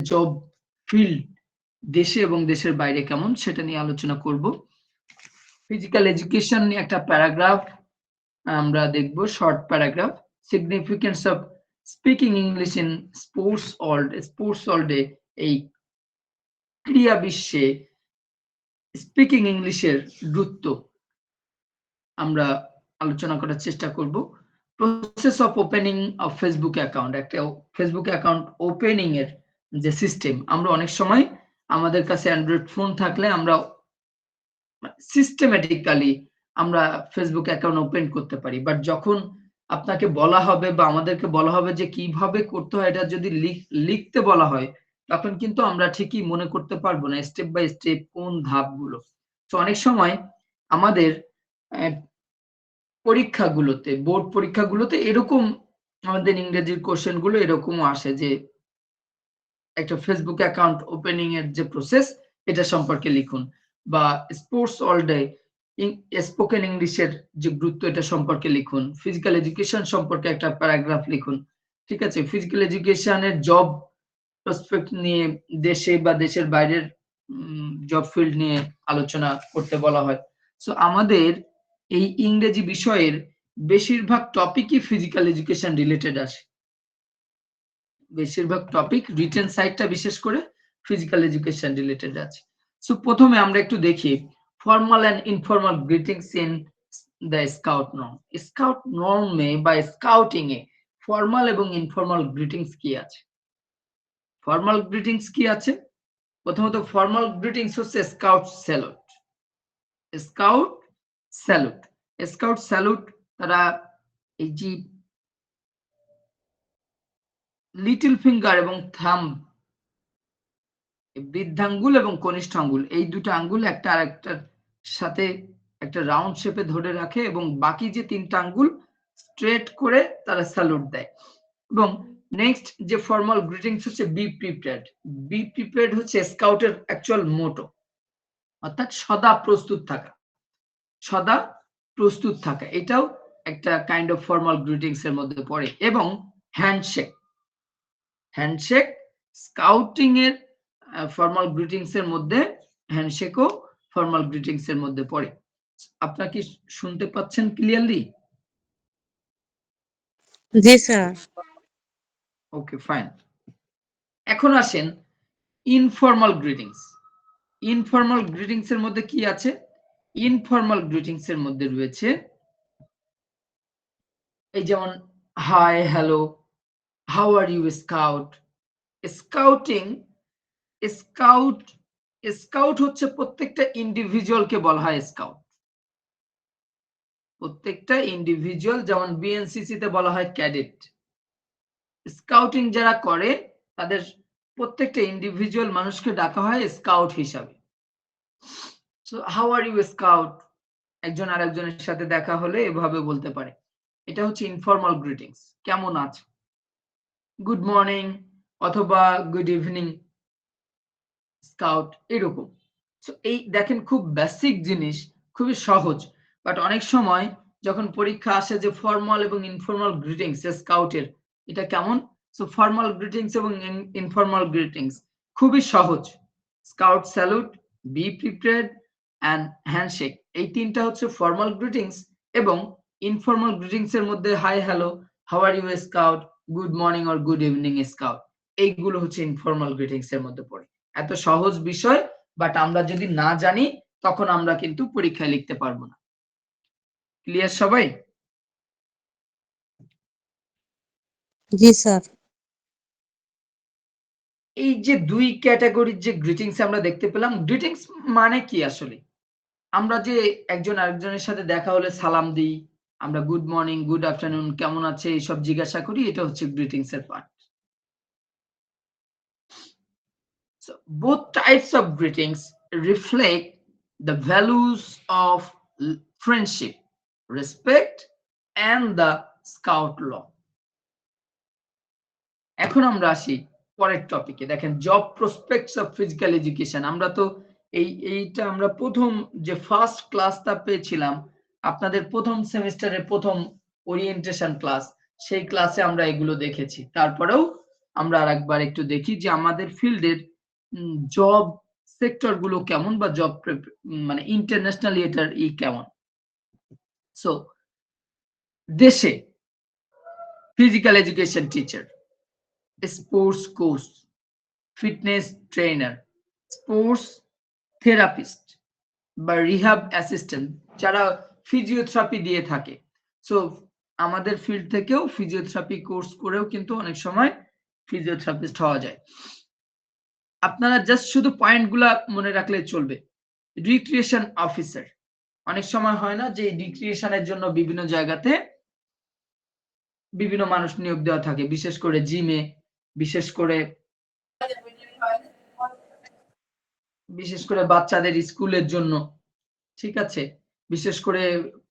Job field দেশে এবং দেশের বাইরে কেমন সেটা নিয়ে আলোচনা করব। ফিজিক্যাল এডুকেশন নিয়ে একটা প্যারাগ্রাফ আমরা দেখব, short paragraph. Significance of speaking English in sports ওয়ার্ল্ডে, এই ক্রীড়া বিশ্বে স্পিকিং ইংলিশের গুরুত্ব আমরা আলোচনা করার চেষ্টা করব। Process of opening of Facebook account, একটা ফেসবুক অ্যাকাউন্ট ওপেনিং এর যে সিস্টেম, আমরা অনেক সময় আমাদের কাছে অ্যান্ড্রয়েড ফোন থাকলে আমরা সিস্টেমেটিক্যালি আমরা ফেসবুক অ্যাকাউন্ট ওপেন করতে পারি, বাট যখন আপনাকে বলা হবে বা আমাদেরকে বলা হবে যে কিভাবে করতে হয়, এটা যদি লিখতে বলা হয় তখন কিন্তু আমরা ঠিকই মনে করতে পারবো না স্টেপ বাই স্টেপ কোন ধাপগুলো। তো অনেক সময় আমাদের পরীক্ষাগুলোতে, বোর্ড পরীক্ষাগুলোতে এরকম আমাদের ইংরেজির কোশ্চেন গুলো এরকমও আসে যে একটা ফেসবুক অ্যাকাউন্ট ওপেনিং এর যে প্রসেস এটা সম্পর্কে লিখুন, বা স্পোর্টস ওয়ার্ল্ডে স্পোকেন ইংলিশের যে গুরুত্ব এটা সম্পর্কে লিখুন, ফিজিক্যাল এডুকেশন সম্পর্কে একটা প্যারাগ্রাফ লিখুন। ঠিক আছে, ফিজিক্যাল এডুকেশনের জব প্রসপেক্ট নিয়ে দেশে বা দেশের বাইরের জব ফিল্ড নিয়ে আলোচনা করতে বলা হয়। সো আমাদের এই ইংরেজি বিষয়ের বেশিরভাগ টপিকই ফিজিক্যাল এডুকেশন রিলেটেড আসে, বেশিরভাগ টপিক রিটেন সাইডটা বিশেষ করে ফিজিক্যাল এডুকেশন রিলেটেড আছে। সো প্রথমে আমরা একটু দেখি formal and informal greetings in the scout norm. Scout নর্মে বা স্কাউটিং এ ফর্মাল এবং ইনফর্মাল গ্রিটিংস কি আছে? ফর্মাল গ্রিটিংস কি আছে? প্রথমত ফর্মাল গ্রিটিংস হচ্ছে scout salute. Scout salute, scout salute তারা এই যে লিটল ফিঙ্গার এবং থাম্ব, বৃদ্ধাঙ্গুল এবং কনিষ্ঠ আঙ্গুল, এই দুটো আঙ্গুল একটা আরেকটার সাথে একটা রাউন্ড শেপে ধরে রাখে এবং বাকি যে তিনটা আঙ্গুল স্ট্রেট করে তারা স্যালুট দেয়। এবং নেক্সট যে ফর্মাল গ্রিটিংস হচ্ছে বি প্রিপেয়ার্ড। বি প্রিপেয়ার্ড হচ্ছে স্কাউটের অ্যাকচুয়াল মোটো, অর্থাৎ সদা প্রস্তুত থাকা, সদা প্রস্তুত থাকা, এটাও একটা কাইন্ড অফ ফর্মাল গ্রিটিংস এর মধ্যে পড়ে। এবং হ্যান্ডশেক, হ্যান্ডশেক স্কাউটিং এর ফর্মাল গ্রিটিংস এর মধ্যে, হ্যান্ডশেকও ফর্মাল গ্রিটিংস এর মধ্যে পড়ে। আপনারা কি শুনতে পাচ্ছেন ক্লিয়ারলি? জি স্যার। ওকে, ফাইন। এখন আসেন ইনফর্মাল গ্রিটিংস। ইনফর্মাল গ্রিটিংস এর মধ্যে কি আছে? ইনফর্মাল গ্রিটিংস এর মধ্যে রয়েছে এই যেমন hi, hello, how are you scout. Scouting, scout হচ্ছে প্রত্যেকটা ইন্ডিভিজুয়ালকে বলা হয় স্কাউট, প্রত্যেকটা ইন্ডিভিজুয়াল, যেমন বিএনসিসি তে বলা হয় ক্যাডেট। স্কাউটিং যারা করে তাদের প্রত্যেকটা ইন্ডিভিজুয়াল মানুষকে ডাকা হয় স্কাউট হিসাবে। So how are you scout, একজন আরেকজনের সাথে দেখা হলে এভাবে বলতে পারে। এটা হচ্ছে ইনফর্মাল গ্রিটিংস, কেমন আছো, গুড মর্নিং অথবা গুড ইভিনিং স্কাউট, এরকম। সো এই দেখেন খুব বেসিক জিনিস, খুবই সহজ, বাট অনেক সময় যখন পরীক্ষা আসে যে ফর্মাল এবং ইনফর্মাল গ্রিটিংস স্কাউটের এটা কেমন, সো ফর্মাল গ্রিটিংস এবং ইনফর্মাল গ্রিটিংস খুবই সহজ। Scout salute, be prepared and handshake, এই তিনটা হচ্ছে ফর্মাল গ্রিটিংস। এবং ইনফর্মাল গ্রিটিংস এর মধ্যে hi, hello, how are you scout, good morning or good evening scout, এইগুলো হচ্ছে ইনফর্মাল গ্রিটিংস এর মধ্যে পড়ে। এত সহজ বিষয়, বাট আমরা যদি না জানি তখন আমরা কিন্তু পরীক্ষায় লিখতে পারবো না। ক্লিয়ার সবাই? জি স্যার। এই যে দুই ক্যাটাগরির যে গ্রিটিংস আমরা দেখতে পেলাম, গ্রিটিংস মানে কি আসলে? আমরা যে একজন আরেকজনের সাথে দেখা হলে সালাম দিই, আমরা গুড মর্নিং, গুড আফটারনুন, কেমন আছে এইসব জিজ্ঞাসা করি, এটা হচ্ছে গ্রিটিংস এর part. So both types of greetings reflect the values of friendship, respect and the scout law. এখন আমরা আসি পরের টপিকে। দেখেন job prospects of physical education. আমরা তো এইটা আমরা প্রথম যে ফার্স্ট ক্লাসটা পেয়েছিলাম আপনাদের প্রথম সেমিস্টারের প্রথম ওরিয়েন্টেশন ক্লাস, সেই ক্লাসে আমরা এগুলো দেখেছি। তারপরেও আমরা আরেকবার একটু দেখি যে আমাদের ফিল্ডের জব সেক্টর গুলো কেমন বা জব মানে ইন্টারন্যাশনালি এটার কেমন। সো দেশে physical education teacher, sports coach, fitness trainer, sports therapist বা রিহাব অ্যাসিস্ট্যান্ট যারা ফিজিওথেরাপি দিয়ে থাকে। সো আমাদের ফিল্ড থেকেও ফিজিওথেরাপি কোর্স করেও কিন্তু অনেক সময় ফিজিওথেরাপিস্ট হওয়া যায়। আপনারা জাস্ট শুধু পয়েন্টগুলা মনে রাখলে চলবে। রিক্রিয়েশন অফিসার, অনেক সময় হয় না যে রিক্রিয়েশনের জন্য বিভিন্ন জায়গাতে বিভিন্ন মানুষ নিয়োগ দেওয়া থাকে, বিশেষ করে জিমে, বিশেষ করে বাচ্চাদের স্কুলের জন্য, ঠিক আছে, বিশেষ করে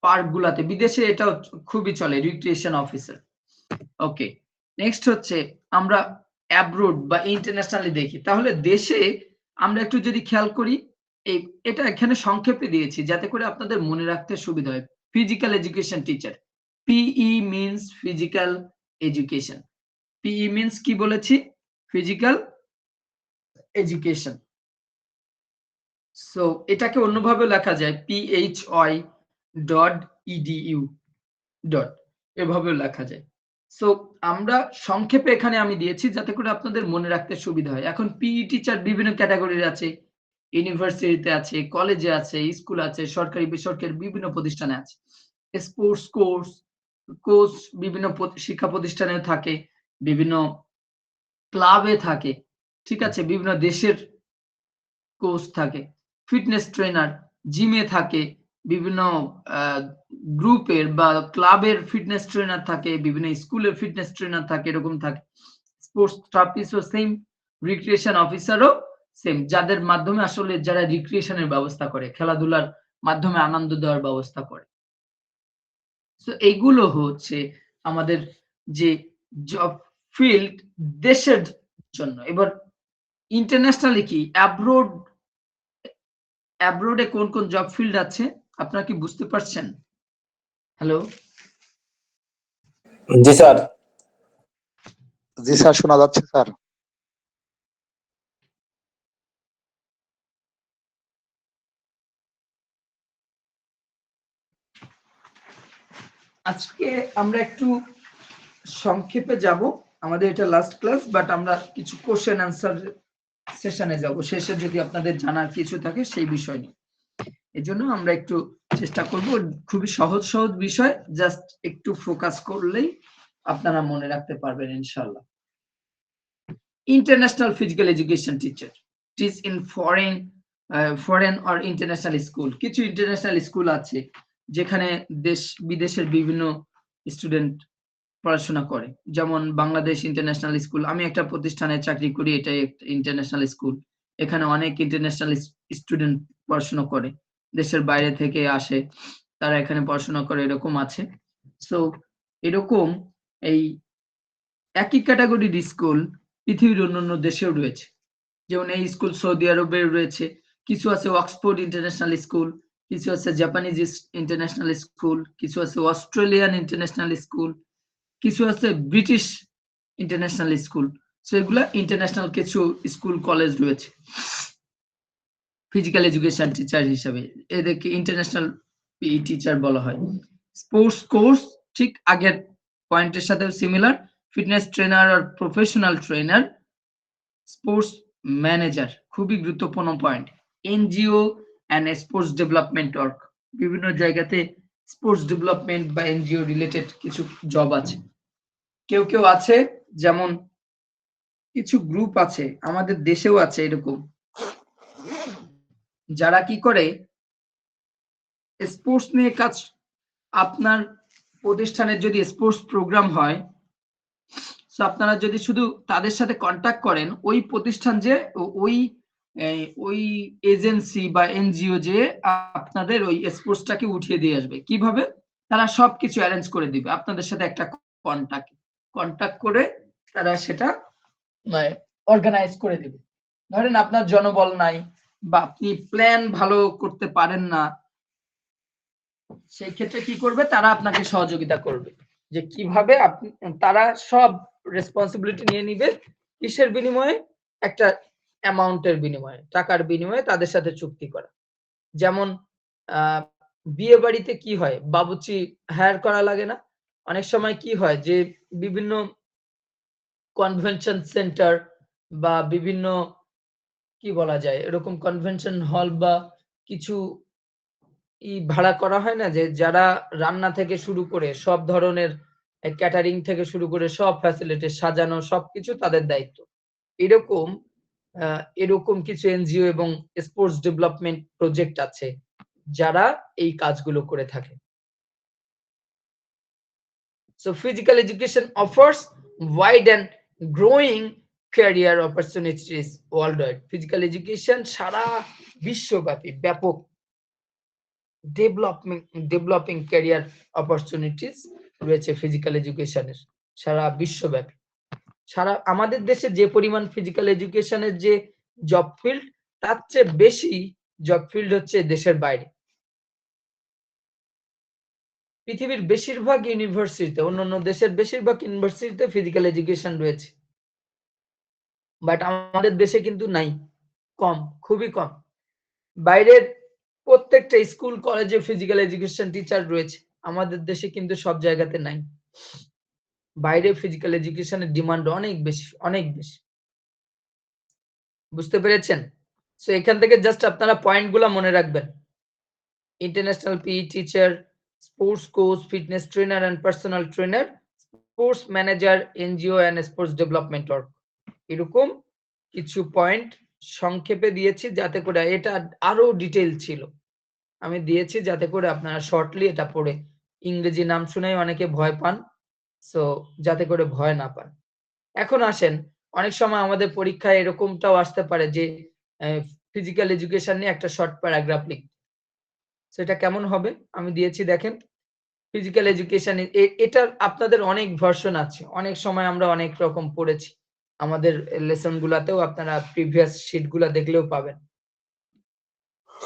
পার্ক গুলাতে, বিদেশে এটাও খুবই চলে রিক্রিয়েশন অফিসার। ওকে, নেক্সট হচ্ছে আমরা অ্যাব্রোড বা ইন্টারন্যাশনালি দেখি। তাহলে দেশে আমরা একটু যদি খেয়াল করি, এটা এখানে সংক্ষেপে দিয়েছি যাতে করে আপনাদের মনে রাখতে সুবিধা হয়। Physical education teacher, PE means physical education. PE means কি বলেছি? Physical education. সো এটাকে অন্যভাবে লেখা যায় PHY.EDU এভাবে লেখা যায়। সো আমরা সংক্ষেপে এখানে আমি দিয়েছি যাতে করে আপনাদের মনে রাখতে সুবিধা হয়। এখন পিই টিচার বিভিন্ন ক্যাটাগরির আছে, ইউনিভার্সিটিতে আছে, কলেজে আছে, স্কুল আছে, সরকারি বেসরকারি বিভিন্ন প্রতিষ্ঠানে আছে। স্পোর্টস কোচ বিভিন্ন শিক্ষা প্রতিষ্ঠানে থাকে, বিভিন্ন ক্লাবে থাকে, ঠিক আছে, বিভিন্ন দেশের কোচ থাকে। ফিটনেস ট্রেনার জিমে থাকে, বিভিন্ন গ্রুপের বা ক্লাবের ফিটনেস ট্রেনার থাকে, বিভিন্ন স্কুলের ফিটনেস ট্রেনার থাকে, এরকম থাকে। স্পোর্টস থেরাপিস্টও সেম, রিক্রিয়েশন অফিসারও সেম, যাদের মাধ্যমে আসলে যারা রিক্রিয়েশনের ব্যবস্থা করে, খেলাধুলার মাধ্যমে আনন্দ দেওয়ার ব্যবস্থা করে। সো এইগুলো হচ্ছে আমাদের যে জব ফিল্ড দেশের জন্য। এবার ইন্টারন্যাশনালি কি, অ্যাব্রোডে কোন কোন জব ফিল্ড আছে আপনারা কি বুঝতে পারছেন? হ্যালো, জি স্যার। জি স্যার, শোনা যাচ্ছে স্যার। আজকে আমরা একটু সংক্ষেপে যাব, আমাদের এটা লাস্ট ক্লাস, বাট আমরা কিছু কোশ্চেন আনসার সেশনে যাব শেষে, যদি আপনাদের জানার কিছু থাকে সেই বিষয় নিয়ে। এজন্য আমরা একটু চেষ্টা করব, খুবই সহজ সহজ বিষয়, জাস্ট একটু ফোকাস করলেই আপনারা মনে রাখতে পারবেন ইনশাআল্লাহ। International physical education teacher teach in foreign or international school. কিছু ইন্টারন্যাশনাল স্কুল আছে যেখানে দেশ বিদেশের বিভিন্ন স্টুডেন্ট পড়াশোনা করে, যেমন বাংলাদেশ ইন্টারন্যাশনাল স্কুল। আমি একটা প্রতিষ্ঠানে চাকরি করি, এটাই ইন্টারন্যাশনাল স্কুল। এখানে অনেক ইন্টারন্যাশনাল স্টুডেন্ট পড়াশোনা করে, দেশের বাইরে থেকে আসে, তারা এখানে পড়াশোনা করে, এরকম আছে। সো এরকম এই একই ক্যাটাগরির স্কুল পৃথিবীর অন্যান্য দেশেও রয়েছে, যেমন এই স্কুল সৌদি আরবে রয়েছে, কিছু আছে অক্সফোর্ড ইন্টারন্যাশনাল স্কুল, কিছু আছে জাপানিজ ইন্টারন্যাশনাল স্কুল, কিছু আছে অস্ট্রেলিয়ান ইন্টারন্যাশনাল স্কুল, কিছু আছে ব্রিটিশ ইন্টারন্যাশনাল স্কুল। সো এগুলা ইন্টারন্যাশনাল কিছু স্কুল কলেজ রয়েছে ফিজিক্যাল এডুকেশন টিচার হিসেবে, এদেরকে ইন্টারন্যাশনাল পিই টিচার বলা হয়। স্পোর্টস কোর্স ঠিক আগের পয়েন্টের সাথে সিমিলার, ফিটনেস ট্রেনার আর প্রফেশনাল ট্রেনার। স্পোর্টস ম্যানেজার খুবই গুরুত্বপূর্ণ point. NGO and sports development work, বিভিন্ন জায়গাতে স্পোর্টস ডেভেলপমেন্ট বা এনজিও রিলেটেড কিছু জব আছে। কেউ কেউ আছে, যেমন কিছু গ্রুপ আছে, আমাদের দেশেও আছে এরকম, যারা কি করে স্পোর্টস নিয়ে কাজ। আপনার প্রতিষ্ঠানের যদি স্পোর্টস প্রোগ্রাম হয়, তো আপনারা যদি শুধু তাদের সাথে কন্ট্যাক্ট করেন, ওই প্রতিষ্ঠান যে ওই এজেন্সি বা এনজিও যে আপনাদের ওই স্পোর্টসটাকে উঠিয়ে দিয়ে আসবে। কিভাবে? তারা সবকিছু অ্যারেঞ্জ করে দিবে, আপনাদের সাথে একটা কন্ট্যাক্ট করে তারা সেটা অর্গানাইজ করে দিবে। ধরেন আপনার জনবল নাই বা আপনি প্ল্যান ভালো করতে পারেন না, সেই ক্ষেত্রে কি করবে, তারা আপনাকে সহযোগিতা করবে যে কিভাবে তারা সব রেসপন্সিবিলিটি নিয়ে নিবে কিসের বিনিময়ে? একটা অ্যামাউন্টের বিনিময়ে, টাকার বিনিময়ে তাদের সাথে চুক্তি করা। যেমন বিয়ে বাড়িতে কি হয়, বাবুর্চি হায়ার করা লাগে না? অনেক সময় কি হয় যে বিভিন্ন কনভেনশন সেন্টার বা বিভিন্ন কি বলা যায় এরকম কনভেনশন হল বা কিছু ভাড়া করা হয় না, যে যারা রান্না থেকে শুরু করে সব ধরনের ক্যাটারিং থেকে শুরু করে সব ফ্যাসিলিটি সাজানো সবকিছু তাদের দায়িত্ব। এরকম এরকম কিছু এনজিও এবং স্পোর্টস ডেভেলপমেন্ট প্রজেক্ট আছে যারা এই কাজগুলো করে থাকে। So physical education offers wide and growing career opportunities worldwide. Physical education সারা বিশ্বব্যাপী ব্যাপক ডেভেলপিং ক্যারিয়ার অপরচুনিটিস রয়েছে ফিজিক্যাল এডুকেশনের সারা বিশ্বব্যাপী। সারা আমাদের দেশে যে পরিমাণ ফিজিক্যাল এডুকেশনের যে জব ফিল্ড, তার চেয়ে বেশি জব ফিল্ড হচ্ছে দেশের বাইরে। পৃথিবীর বেশিরভাগ ইউনিভার্সিটিতে, অন্যান্য দেশের বেশিরভাগ ইউনিভার্সিটিতে ফিজিক্যাল এডুকেশন রয়েছে, বাট আমাদের দেশে কিন্তু নাই, কম, খুবই কম। বাইরের প্রত্যেকটা স্কুল কলেজে ফিজিক্যাল এডুকেশন টিচার রয়েছে, আমাদের দেশে কিন্তু সব জায়গাতে নাই। বাইরে ফিজিক্যাল এডুকেশনের ডিমান্ড অনেক বেশি, অনেক বেশি। বুঝতে পেরেছেন? সো এখান থেকে জাস্ট আপনারা পয়েন্টগুলো মনে রাখবেন। International PE teacher, sports coach, fitness trainer and personal trainer, sports manager, NGO and sports development org. এরকম কিছু পয়েন্ট সংক্ষেপে দিয়েছি যাতে করে, এটা আরো ডিটেইল ছিল, আমি দিয়েছি যাতে করে আপনারা শর্টলি এটা পড়ে, ইংরেজি নাম শুনেই অনেকে ভয় পান, সো যাতে করে ভয় না পান। এখন আসেন, অনেক সময় আমাদের পরীক্ষায় এরকমটাও আসতে পারে যে ফিজিক্যাল এডুকেশন নিয়ে একটা শর্ট প্যারাগ্রাফ লিখ, সেটা কেমন হবে আমি দিয়েছি দেখেন। ফিজিক্যাল এডুকেশন এটার আপনাদের অনেক ভার্সন আছে, অনেক সময় আমরা অনেক রকম পড়েছি, আমাদের লেসন গুলাতেও আপনারা প্রিভিয়াস শীট গুলা দেখলেও পাবেন।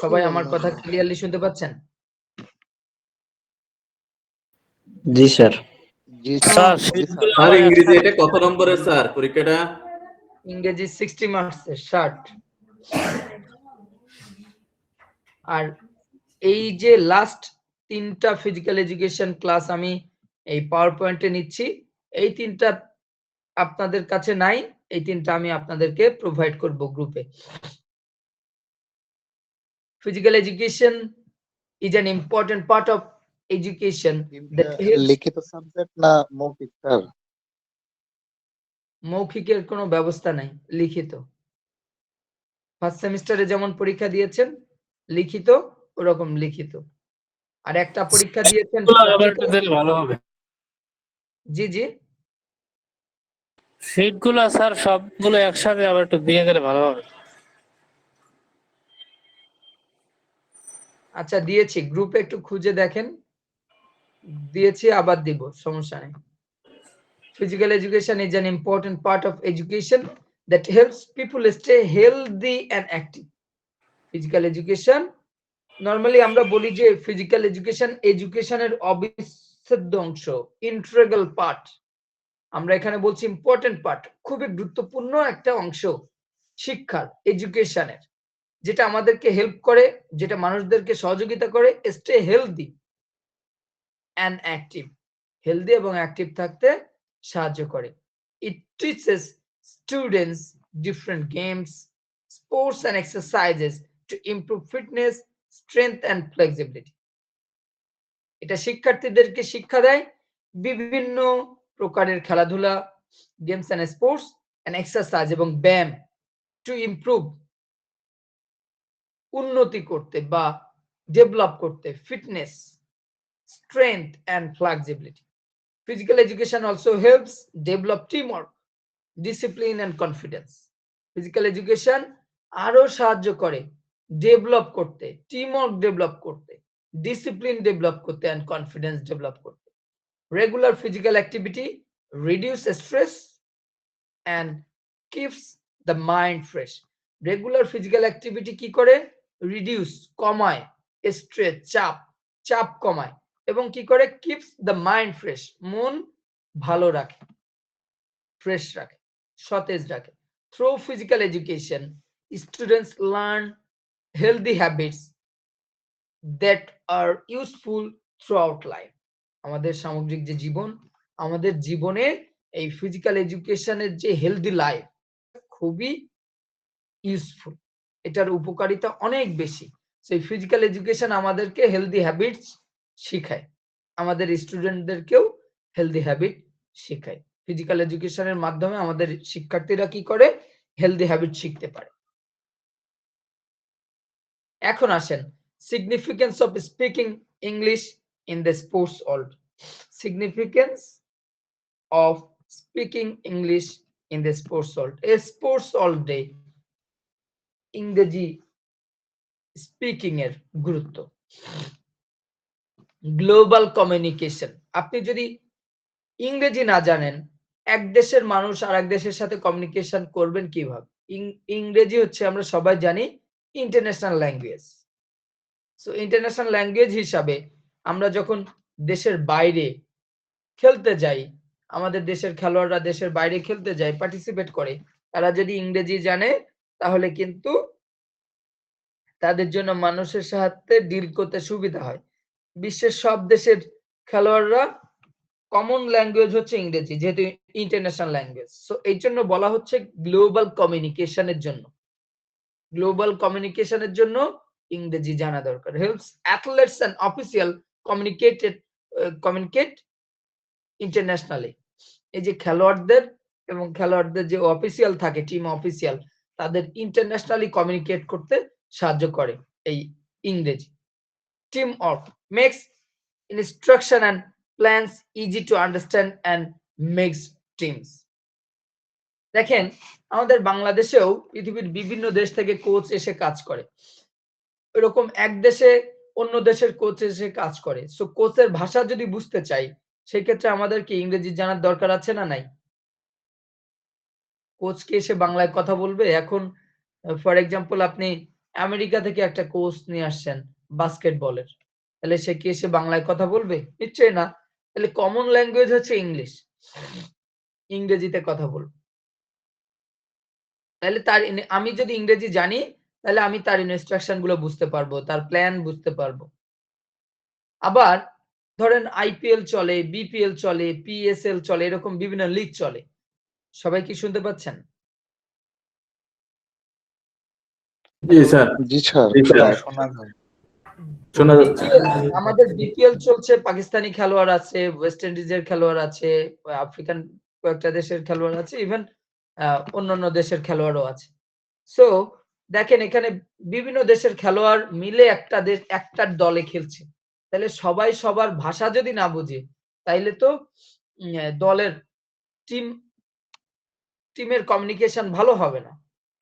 সবাই আমার কথা ক্লিয়ারলি শুনতে পাচ্ছেন? জি স্যার। জি স্যার জি স্যার। আর ইংরেজি এটা কত নম্বরের স্যার পরীক্ষাটা? ইংরেজি 60 মার্কসের 60। আর এই যে লাস্ট 3টা ফিজিক্যাল এডুকেশন ক্লাস আমি এই পাওয়ার পয়েন্টে নিচ্ছি, এই 3টা আপনাদের কাছে নাই, এই 3টা আমি আপনাদেরকে প্রোভাইড করব গ্রুপে। Physical education is an important part of education that helps. লিখিত সাবজেক্ট না মৌখিক স্যার? মৌখিকের কোনো ব্যবস্থা নাই, লিখিত। ফার্স্ট সেমিস্টারে যেমন পরীক্ষা দিয়েছেন লিখিত, ওরকম লিখিত। আর একটা পরীক্ষা দিয়েছেন ভালো হবে। জি জি, শীটগুলো স্যার সবগুলো একসাথে আবার একটু দিয়ে গেলে ভালো হবে। আচ্ছা দিয়েছি, গ্রুপে একটু খুঁজে দেখেন, দিয়েছি আবার দিব, সমস্যা নেই। Physical education is an important part of education that helps people stay healthy and active. Physical education, normally আমরা বলি যে ফিজিক্যাল এডুকেশন এডুকেশনের অবিচ্ছেদ্য অংশ, ইন্টিগ্রাল পার্ট। আমরা এখানে বলছি ইম্পর্টেন্ট পার্ট, খুবই গুরুত্বপূর্ণ একটা অংশ শিক্ষার, এডুকেশনের, যেটা আমাদেরকে হেল্প করে, যেটা মানুষদেরকে সহযোগিতা করে stay healthy and active, healthy এবং অ্যাক্টিভ থাকতে সাহায্য করে। It teaches students different games, sports and exercises to improve fitness, strength and flexibility. এটা শিক্ষার্থীদেরকে শিক্ষা দেয় বিভিন্ন প্রকারের খেলাধুলা, games and sports and exercise এবং ব্যায়াম, টু ইমপ্রুভ, উন্নতি করতে বা ডেভেলপ করতে, fitness, strength and flexibility. Physical education also helps develop teamwork, discipline and confidence. Physical education আরো সাহায্য করে ডেভেলপ করতে, টিমওয়ার্ক ডেভেলপ করতে, ডিসিপ্লিন ডেভেলপ করতে and confidence ডেভেলপ করতে। Regular physical activity reduce stress and keeps the mind fresh. Regular physical activity কি করে? Reduce, কমায়, স্ট্রেস, চাপ কমায়, এবং কি করে? কিপস দ্য মাইন্ড ফ্রেশ, মন ভালো রাখে। ফ্রেশ রাখে, সতেজ রাখে। Through physical education students learn healthy habits that are useful throughout life. আমাদের সামগ্রিক যে জীবন, আমাদের জীবনে এই ফিজিক্যাল এডুকেশনের যে হেলদি লাইফ খুবই ইউজফুল, এটার উপকারিতা অনেক বেশি। সেই ফিজিক্যাল এডুকেশন আমাদেরকে হেলদি হ্যাবিটস শেখায়, আমাদের স্টুডেন্টদেরকেও হেলদি হ্যাবিট শেখায়। ফিজিক্যাল এডুকেশনের মাধ্যমে আমাদের শিক্ষার্থীরা কি করে, হেলদি হ্যাবিট শিখতে পারে। এখন আসেন significance of speaking English in the sports world. Significance of speaking English in the sports world. A sports world day ইংরেজি স্পিকিং এর গুরুত্ব। গ্লোবাল কমিউনিকেশন, আপনি যদি ইংরেজি না জানেন, এক দেশের মানুষ আর এক দেশের সাথে কমিউনিকেশন করবেন কিভাবে? ইংরেজি হচ্ছে আমরা সবাই জানি international language. So international language হিসাবে আমরা যখন দেশের বাইরে খেলতে যাই, আমাদের দেশের খেলোয়াড়রা দেশের বাইরে খেলতে যায়, পার্টিসিপেট করে, তারা যদি ইংরেজি জানে তাহলে কিন্তু তাদের জন্য মানুষের সাথে ডিল করতে সুবিধা হয়। বিশ্বের সব দেশের খেলোয়াড়রা কমন ল্যাঙ্গুয়েজ হচ্ছে ইংরেজি, যেহেতু ইন্টারন্যাশনাল ল্যাঙ্গুয়েজ। সো এই জন্য বলা হচ্ছে গ্লোবাল কমিউনিকেশনের জন্য, গ্লোবাল কমিউনিকেশনের জন্য ইংরেজি জানা দরকার। Helps athletes and official communicate internationally. এই যে খেলোয়াড়দের এবং খেলোয়াড়দের যে অফিসিয়াল থাকে, টিম অফিসিয়াল, তাদের ইন্টারন্যাশনালি কমিউনিকেট করতে সাহায্য করে এই ইংরেজি। Team work makes instruction and plans easy to understand and makes teams. দেখেন আমাদের বাংলাদেশেও পৃথিবীর বিভিন্ন দেশ থেকে কোচ এসে কাজ করে, এরকম এক দেশে অন্য দেশের কোচ এসে কাজ করে। সো কোচের ভাষা যদি বুঝতে চাই, সেই ক্ষেত্রে আমাদের কি ইংরেজি জানার দরকার আছে না নাই? কোচ কি এসে বাংলায় কথা বলবে? এখন ফর এক্সাম্পল আপনি আমেরিকা থেকে একটা কোচ নিয়ে আসছেন বাস্কেটবলের, তাহলে সে কি এসে বাংলায় কথা বলবে? নিশ্চয়ই না। তাহলে কমন ল্যাঙ্গুয়েজ হচ্ছে ইংলিশ, ইংরেজিতে কথা বলবো। তাহলে আমি যদি ইংরেজি জানি, তাহলে আমি তার ইনস্ট্রাকশন গুলো বুঝতে পারবো, তার প্ল্যান বুঝতে পারবো। আবার ধরেন আইপিএল চলে, বিপিএল চলে, পিএসএল চলে, এরকম বিভিন্ন লিগ চলে। সবাই কি শুনতে পাচ্ছেন? জি স্যার। জি স্যার, জি স্যার। শোনা যায়। শোনা যাচ্ছে। আমাদের বিপিএল চলছে, পাকিস্তানি খেলোয়াড় আছে, ওয়েস্ট ইন্ডিজের খেলোয়াড় আছে, আফ্রিকান কয়েকটা দেশের খেলোয়াড় আছে, ইভেন অন্যান্য দেশের খেলোয়াড়ও আছে। সো দেখেন এখানে বিভিন্ন দেশের খেলোয়াড় মিলে একটা দলে খেলছে। তাহলে সবাই সবার ভাষা যদি না বুঝে, তাইলে তো দলের টিমের কমিউনিকেশন ভালো হবে না,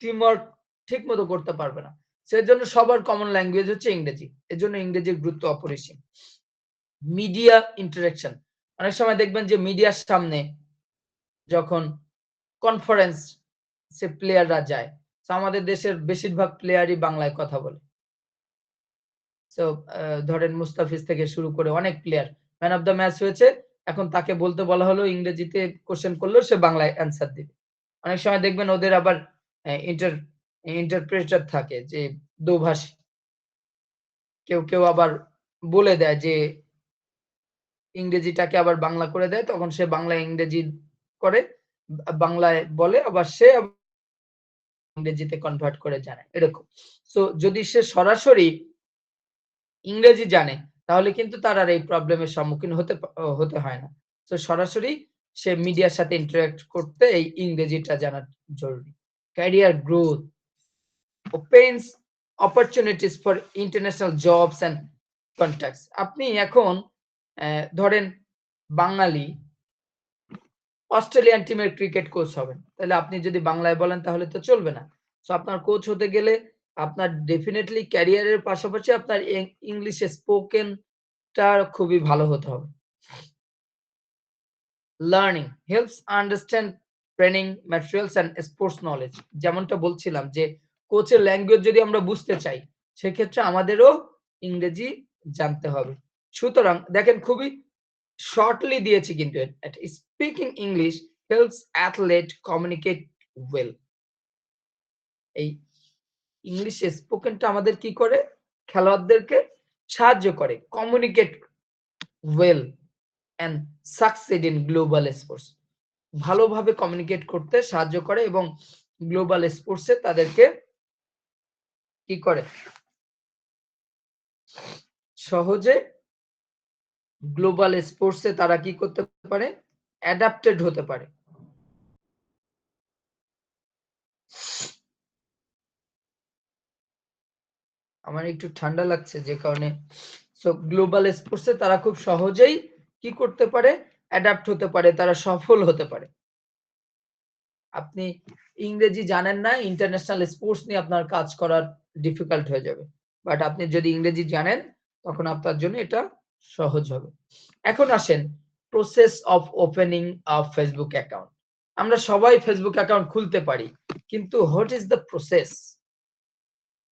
টিম ওয়ার্ক ঠিক মতো করতে পারবে না। সেজন্য সবার কমন ল্যাঙ্গুয়েজ হচ্ছে ইংরেজি, এজন্য ইংরেজির গুরুত্ব অপরিসীম। মিডিয়া ইন্টারেকশন, অনেক সময় দেখবেন যে মিডিয়ার সামনে যখন কনফারেন্স সে প্লেয়াররা যায়, তো আমাদের দেশের বেশিরভাগ প্লেয়ারই বাংলায় কথা বলে। তো ধরেন মুস্তাফিজ থেকে শুরু করে অনেক player man of the match হয়েছে, এখন তাকে বলতে বলা হলো, ইংরেজিতে কোশ্চেন করলো, সে বাংলায় অ্যান্সার দিবে। অনেক সময় দেখবেন ওদের আবার ইন্টারপ্রেটার থাকে, যে দোভাষী। কেউ কেউ আবার বলে দেয় যে ইংরেজিটাকে আবার বাংলা করে দেয়, তখন সে বাংলায় ইংরেজি করে, বাংলায় বলে, আবার সে ইংরেজিতে কনভার্ট করে জানে, এরকম। সো যদি সে সরাসরি ইংরেজি জানে, তাহলে কিন্তু তার আর এই প্রবলেমের সম্মুখীন হতে হয় না। তো সরাসরি সে মিডিয়ার সাথে ইন্টারঅ্যাক্ট করতে এই ইংরেজিটা জানা জরুরি। Career growth opens opportunities for international jobs and contacts. আপনি এখন ধরেন বাঙালি অস্ট্রেলিয়ান টিমের ক্রিকেট কোচ হবেন, তাহলে আপনি যদি বাংলায় বলেন তাহলে তো চলবে না। সো আপনার কোচ হতে গেলে আপনার ডেফিনেটলি ক্যারিয়ারের পাশাপাশি আপনার ইংলিশ স্পোকেনটা খুবই ভালো হতে হবে। Learning helps understand training materials and sports knowledge. যেমনটা বলছিলাম যে কোচের ল্যাঙ্গুয়েজ যদি আমরা বুঝতে চাই, সেক্ষেত্রে আমাদেরও ইংরেজি জানতে হবে। সুতরাং দেখেন খুবই শর্টলি দিয়েছি, কিন্তু speaking English helps athlete communicate well. এই ইংলিশ স্পোকেনটা আমাদের কি করে? খেলোয়াড়দেরকে সাহায্য করে communicate well and succeed in global sports. ভালোভাবে কমিউনিকেট করতে সাহায্য করে এবং গ্লোবাল স্পোর্টসে তাদেরকে কি করে? সহজে গ্লোবাল স্পোর্টসে তারা কি করতে পারে? অ্যাডাপ্টেড হতে পারে। আমার একটু ঠান্ডা লাগছে যে কারণে সো গ্লোবাল স্পোর্টসে তারা খুব সহজেই কি করতে পারে? অ্যাডাপ্ট হতে পারে, তারা সফল হতে পারে। আপনি ইংরেজি জানেন না, ইন্টারন্যাশনাল স্পোর্টস নিয়ে আপনার কাজ করার ডিফিকাল্ট হয়ে যাবে, বাট আপনি যদি ইংরেজি জানেন তখন আপনার জন্য এটা সহজ হবে। এখন আসেন process of opening a Facebook account. আমরা সবাই ফেসবুক অ্যাকাউন্ট খুলতে পারি, কিন্তু হোয়াট ইজ দ্য প্রসেস?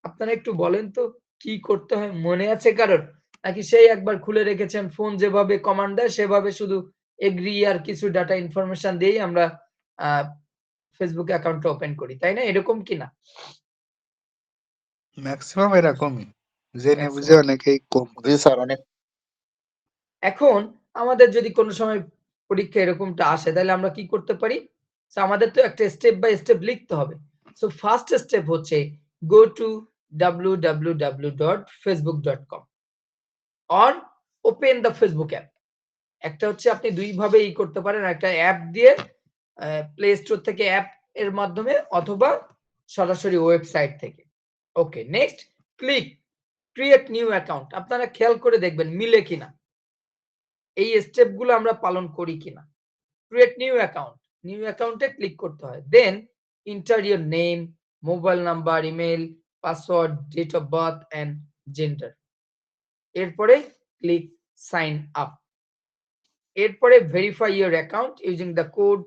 আপনারা একটু বলেন তো কি করতে হয়? মনে আছে কারণ? নাকি সেই একবার খুলে রেখেছেন, ফোন যেভাবে কমান্ড দেয় সেভাবে শুধু এগ্রি আর কিছু ডাটা ইনফরমেশন দিয়েই আমরা ফেসবুক অ্যাকাউন্টটা ওপেন করি, তাই না? এরকম কি না? ম্যাক্সিমাম এরকমই, জেনে বুঝে Maximum। অনেকেই কম জি স্যার, অনেক এখন আমাদের যদি কোনো সময় পরীক্ষা এরকমটা আসে তাহলে আমরা কি করতে পারি? So, আমাদের তো একটা স্টেপ বাই স্টেপ লিখতে হবে। সো ফার্স্ট স্টেপ হচ্ছে go to www.facebook.com or open the Facebook app. একটা হচ্ছে আপনি দুই ভাবে করতে পারেন, একটা অ্যাপ দিয়ে প্লে স্টোর থেকে অ্যাপ এর মাধ্যমে, অথবা সরাসরি ওয়েবসাইট থেকে। Okay, next click create new account. আপনারা খেয়াল করে দেখবেন মিলে কিনা, এই স্টেপগুলো আমরা পালন করি কিনা। ক্রিয়েট নিউ অ্যাকাউন্ট, নিউ অ্যাকাউন্টে ক্লিক করতে হয়। Then enter your name, mobile number, email, password, date of birth and gender. এরপরে ক্লিক সাইন আপ। এরপরে verify your account using the code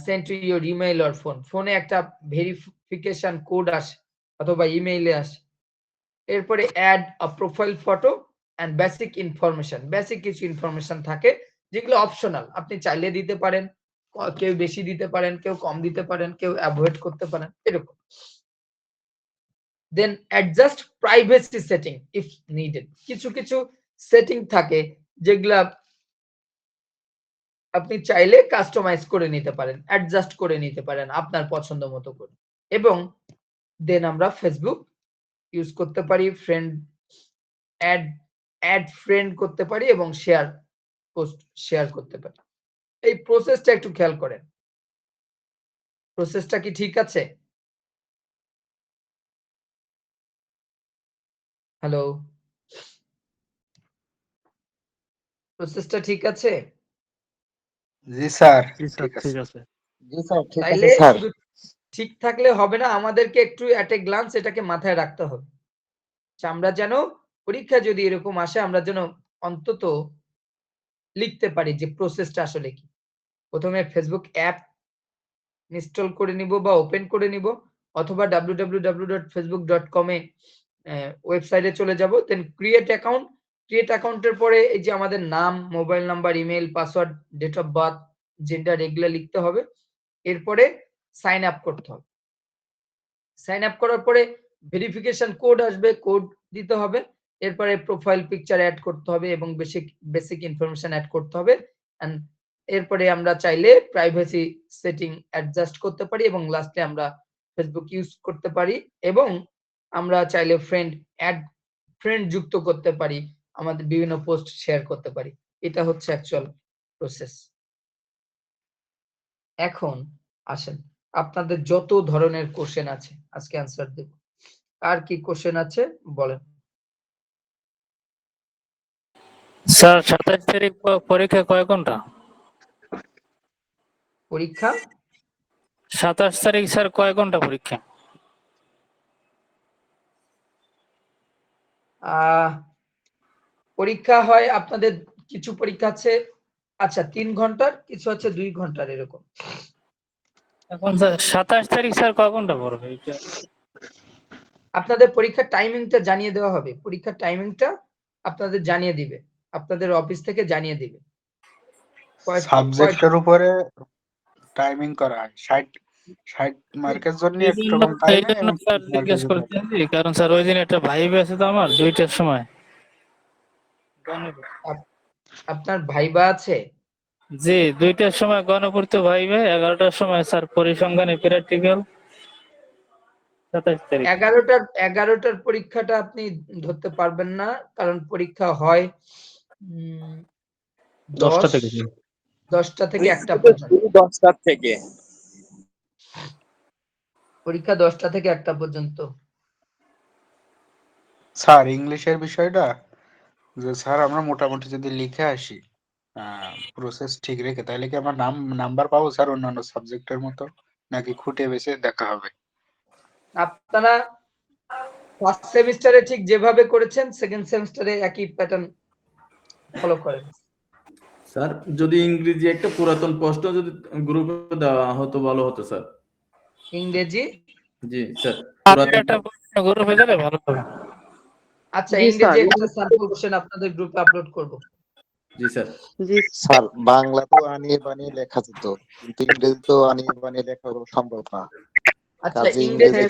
send to your email or phone. ফোনে একটা verification code আসে অথবা ইমেইলে আসে। এরপরে add a profile photo and basic information. Basic কিছু ইনফরমেশন থাকে যেগুলো অপশনাল, আপনি চাইলে দিতে পারেন, কেউ বেশি দিতে পারেন, কেউ কম দিতে পারেন, কেউ অ্যাভয়েড করতে পারেন, এরকম। Then adjust privacy setting if needed. কিছু কিছু সেটিং থাকে যেগুলা আপনি চাইলে কাস্টমাইজ করে নিতে পারেন, অ্যাডজাস্ট করে নিতে পারেন আপনার পছন্দ মতো করে। এবং দেন আমরা ফেসবুক ইউজ করতে পারি, ফ্রেন্ড অ্যাড ফ্রেন্ড করতে পারি এবং শেয়ার পোস্ট শেয়ার করতে পারি। এই প্রসেসটা একটু খেয়াল করেন, প্রসেসটা কি ঠিক আছে? হ্যালো, প্রসেসটা ঠিক আছে? জি স্যার, জি স্যার, ঠিক আছে। ঠিক আছে। জি স্যার, ঠিক তাইলে আছে স্যার। শুধু ঠিক থাকলে হবে না, আমাদেরকে একটু অ্যাট এ গ্লান্স এটাকে মাথায় রাখতে হবে। আমরা যেন পরীক্ষা যদি এরকম আসে আমরা যেন অন্তত লিখতে পারি যে প্রসেসটা আসলে কি। প্রথমে ফেসবুক অ্যাপ ইনস্টল করে নিব বা ওপেন করে নিব, অথবা www.facebook.com এ ওয়েবসাইটে চলে যাব। দেন ক্রিয়েট অ্যাকাউন্ট, ক্রিয়েট অ্যাকাউন্টের পরে এই যে আমাদের নাম, mobile number, email, password, date of birth, gender এগুলো লিখতে হবে। এরপরে সাইন আপ করতে হবে। সাইন আপ করার পরে ভেরিফিকেশন কোড আসবে, কোড দিতে হবে। এরপরে প্রোফাইল পিকচার অ্যাড করতে হবে এবং বেসিক ইনফরমেশন অ্যাড করতে হবে। এন্ড এরপরে আমরা চাইলে প্রাইভেসি সেটিং অ্যাডজাস্ট করতে পারি এবং লাস্টে আমরা ফেসবুক ইউজ করতে পারি এবং আমরা চাইলে ফ্রেন্ড যুক্ত করতে পারি, আমাদের বিভিন্ন পোস্ট শেয়ার করতে পারি। এটা হচ্ছে অ্যাকচুয়াল প্রসেস। এখন আসেন আপনাদের যত ধরনের কোশ্চেন আছে আজকে অ্যান্সার দেব। আর কি কোশ্চেন আছে বলেন? স্যার 27 তারিখ পরীক্ষা কয় ঘন্টা? পরীক্ষা 27 তারিখ স্যার কয় ঘন্টা পরীক্ষা? পরীক্ষা হয় আপনাদের, কিছু পরীক্ষা আছে আচ্ছা 3 ঘন্টার, কিছু আছে 2 ঘন্টার, এরকম। এখন স্যার 27 তারিখ স্যার কয় ঘন্টা পড়বে এটা? আপনাদের পরীক্ষার টাইমিংটা জানিয়ে দেওয়া হবে, পরীক্ষার টাইমিংটা আপনাদের জানিয়ে দিবে, আপনাদের অফিস থেকে জানিয়ে দিবে। সাবজেক্টের উপরে টাইমিং করা হয় 60 মার্কের জন্য এই একটা জন্য রকম টাইমে এই জন্য এবং স্যার 30 মার্কের জিজ্ঞেস জন্য একটা। করতেছি, কারণ স্যার ওই দিন একটা ভাইবে আছে তো আমার 2টার সময়। আপনার ভাইবা আছে? জি, 2টার সময় গণপূর্ত ভাইবে, 11টার সময় স্যার পরিসংখ্যানে প্র্যাকটিক্যাল, 27 তারিখ। 11টার পরীক্ষাটা আপনি ধরতে পারবেন না, কারণ পরীক্ষা হয় 10টা থেকে। 10টা থেকে 1টা পর্যন্ত। 10টা থেকে। পরীক্ষা 10টা থেকে 1টা পর্যন্ত। স্যার ইংলিশের বিষয়টা যে স্যার আমরা মোটামুটি যদি লিখে আসি প্রসেস ঠিক রেখে, তাহলে কি আমরা নাম্বার পাবো স্যার অন্যান্য সাবজেক্টের মতো, নাকি খুঁটে বেছে দেখা হবে? আপনারা ফার্স্ট সেমিস্টারে ঠিক যেভাবে করেছেন সেকেন্ড সেমিস্টারে একই প্যাটার্ন ফলো করেন। স্যার যদি ইংরেজি একটা পুরাতন প্রশ্ন যদি গ্রুপে দেওয়া হতো ভালো হতো স্যার। ইংরেজি? জি স্যার, আর পুরাতন একটা গ্রুপে দিলে ভালো হবে। আচ্ছা, জি, ইংরেজি স্যার। একটা স্যাম্পল কোশ্চেন আপনাদের গ্রুপে আপলোড করব। জি স্যার। জি স্যার বাংলা তো আনিয়ে বানিয়ে লেখা যেত, কিন্তু ইংরেজি তো আনিয়ে বানিয়ে লেখা সম্ভব না। আচ্ছা, কাজে ইংরেজি ইংরেজি